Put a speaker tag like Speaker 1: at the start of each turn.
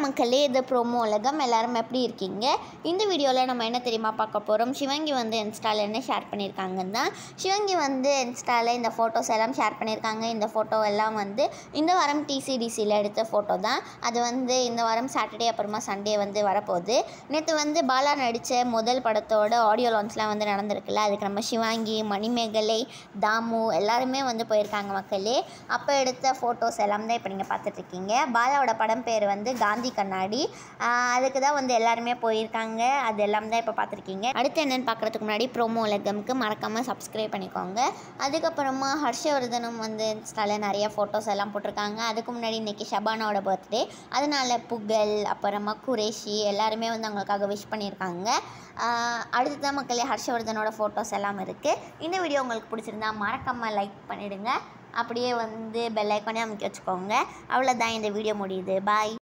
Speaker 1: மக்களே, இது ப்ரோமோ உலகம். எல்லாரும் எப்படி இருக்கீங்க? இந்த வீடியோவில் நம்ம என்ன தெரியுமா பார்க்க போகிறோம்? சிவங்கி வந்து இன்ஸ்டாவில் என்ன ஷேர் பண்ணியிருக்காங்கன்னு தான். சிவங்கி வந்து இன்ஸ்டாவில் இந்த ஃபோட்டோஸ் எல்லாம் ஷேர் பண்ணியிருக்காங்க. இந்த ஃபோட்டோ எல்லாம் வந்து இந்த வாரம் டிசிடிசியில் எடுத்த ஃபோட்டோ தான். அது வந்து இந்த வாரம் சாட்டர்டே அப்புறமா சண்டே வந்து வரப்போகுது. நேற்று வந்து பாலா நடித்த முதல் படத்தோட ஆடியோ லான்ச்லாம் வந்து நடந்திருக்குல்ல. அதுக்கு நம்ம சிவாங்கி, மணிமேகலை, தாமு எல்லாருமே வந்து போயிருக்காங்க மக்களே. அப்போ எடுத்த ஃபோட்டோஸ் எல்லாம் தான் இப்போ நீங்கள் பார்த்துட்ருக்கீங்க. பாலாவோட படம் பேர் வந்து காந்தி கண்ணாடி. அதுக்கு தான் வந்து எல்லாருமே போயிருக்காங்க. அது எல்லாம் தான் இப்போ பார்த்துருக்கீங்க. அடுத்து என்னென்னு பார்க்குறதுக்கு முன்னாடி ப்ரோமோ உலகம்க்கு மறக்காமல் சப்ஸ்கிரைப் பண்ணிக்கோங்க. அதுக்கப்புறமா ஹர்ஷவர்தனும் வந்து இன்ஸ்டாவில் நிறைய ஃபோட்டோஸ் எல்லாம் போட்டிருக்காங்க. அதுக்கு முன்னாடி இன்றைக்கி ஷபானாவோட பர்த்டே, அதனால் புகழ் அப்புறமா குரேஷி எல்லாருமே வந்து அவங்களுக்காக விஷ் பண்ணியிருக்காங்க. அடுத்து தான் மக்களே ஹர்ஷவர்தனோட ஃபோட்டோஸ் எல்லாம் இருக்குது. இந்த வீடியோ உங்களுக்கு பிடிச்சிருந்தா மறக்காமல் லைக் பண்ணிவிடுங்க. அப்படியே வந்து பெல் ஐக்கானே அமைக்க வச்சுக்கோங்க. அவ்வளோதான், இந்த வீடியோ முடியுது. பாய்.